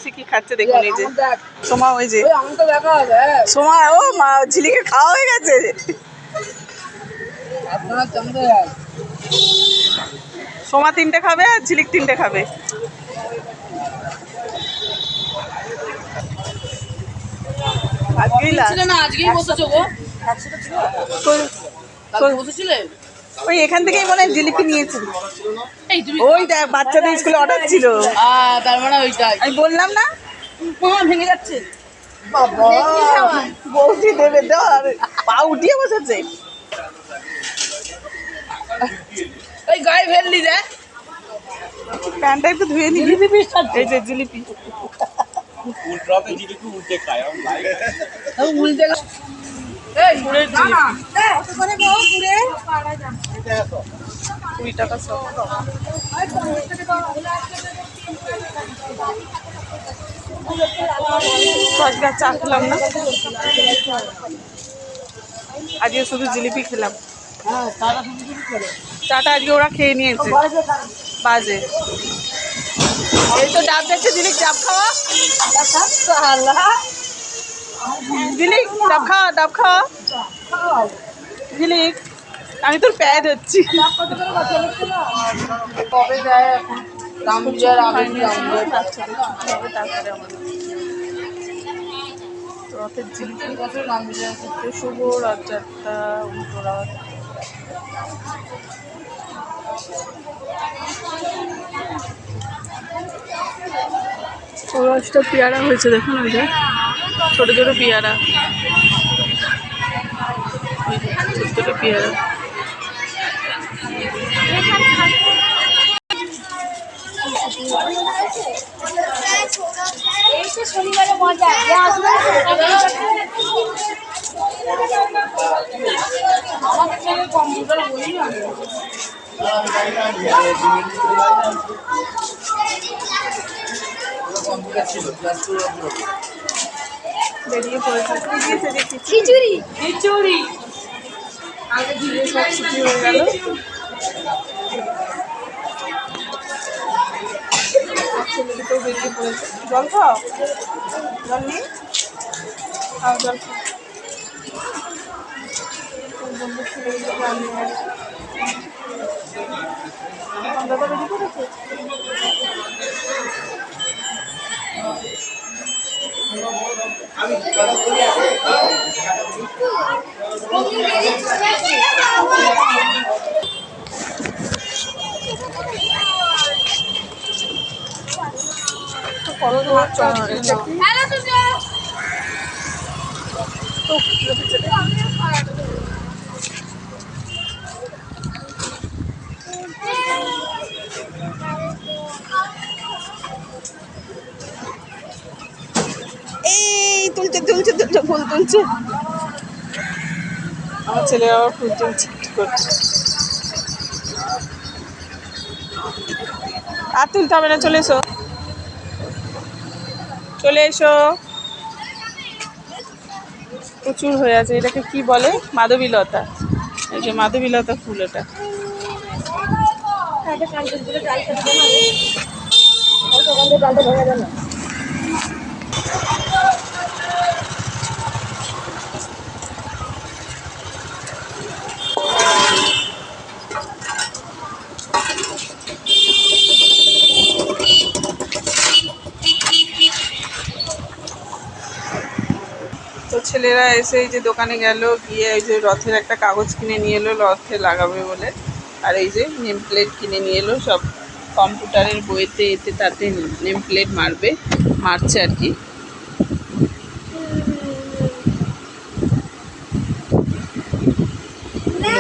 বসে কি খাচ্ছে দেখুন। এই যে সোমা, ওই যে সোমা, ও মা ঝিলিকে খাওয়া হয়ে গেছে। সোমা 3টে খাবে আর ঝিলিক 3টে খাবে। ওই এখান থেকেই মনে হয় জিলিপি নিয়েছি। ওই দেখ বাচ্চাদের স্কুলে অর্ডার ছিল, তার মানে ওইটাই আমি বললাম না। ভেঙে যাচ্ছে বৌদি দেবে, ধর পা উঠিয়ে বসেছে। ওই গায়ে ফেললি দেখ, প্যান্টটা একটু ধুয়ে নিবি। এই যে জিলিপি উল্টে খায়, উল্টে এই গুড়ের জিলিপি 20 টাকা সব। আজকে চা খেলাম না, আজকে শুধু জিলিপি খেলাম। চাটা আজকে ওরা খেয়ে নিয়েছে বাজে। এই তো ডাব দেখছে, জিলিক ডাব খাওয়া, জিলিক ডাব খাওয়া, ডাব খাওয়া জিলিক। আমি তোর প্যাড ধরছি। কবে যায় এখন রথের জিলিপি। শুভ রথযাত্রা, উল্টো রথ। রসটা পেয়ারা হয়েছে দেখুন, ওই যে ছোট ছোট পেয়ারা, ছোট ছোট পেয়ারা। শনিবারে মজা কম্পিউটার বলি না। বেরিয়ে পড়েছে খিচুড়ি খিচুড়ি আগে ধীরে সব ছুটি হয়ে গেল। ছেলে দুটো বেরিয়ে পড়েছে। জল খাও, জল নেই, খাও জল খাও। বন্ধুর ছেলেগুলো জল নিয়ে আসে। দাদা বেরিয়ে পড়েছে। এই তুলছে তুলছে তুলছে, ফুল তুলছে। আমার ছেলে আবার ফুল তুলছে করছে। আর তুলতে হবে না, চলে এসো, চলে এসো। প্রচুর হয়ে আছে। এটাকে কি বলে? মাধবীলতা। এই যে মাধবীলতা ফুল, এটা তো ছেলেরা এসে এই যে দোকানে গেল, গিয়ে এই যে রথের একটা কাগজ কিনে নিয়ে এলো রথে লাগাবে বলে। আর এই যে নেম প্লেট কিনে নিয়ে এলো, সব কম্পিউটারের বইতে এতে তাতে নেম প্লেট মারছে আর কি।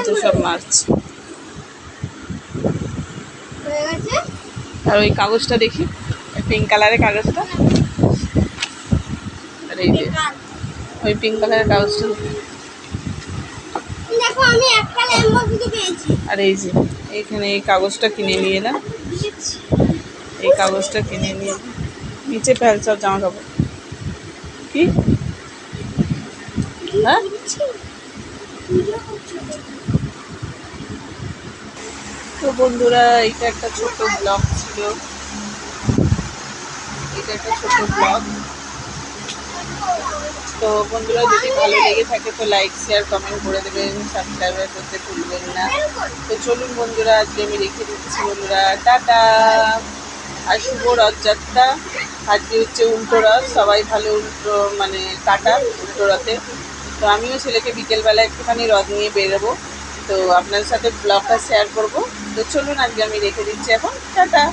তো সব মারছে। আর ওই কাগজটা দেখি, পিঙ্ক কালারের কাগজটা, আর এই যে ওই পিঙ্ক কালারের কাগজটা। আর এই যে এইখানে এই কাগজটা কিনে নিয়ে এলাম, এই কাগজটা কিনে নিয়ে নিচে ফেল সব জামা কাপড়। কি হ্যাঁ, তো বন্ধুরা এইটা একটা ছোট ব্লগ ছিল। এটা একটা ছোট ব্লগ। তো বন্ধুরা যদি ভালো লেগে থাকে তো লাইক শেয়ার কমেন্ট করে দেবেন, সাবস্ক্রাইবার করতে ভুলবেন না। তো চলুন বন্ধুরা, আজকে আমি রেখে দিচ্ছি বন্ধুরা, টাটা। আর শুভ রথযাত্রা। আজকে হচ্ছে উল্টো রথ, সবাই ভালো উল্টো মানে কাটা উল্টো রথে। তো আমিও ছেলেকে বিকেলবেলা একটুখানি রথ নিয়ে বেরোবো, তো আপনাদের সাথে ব্লগটা শেয়ার করব। তো চলুন আজকে আমি রেখে দিচ্ছি এখন, টাটা।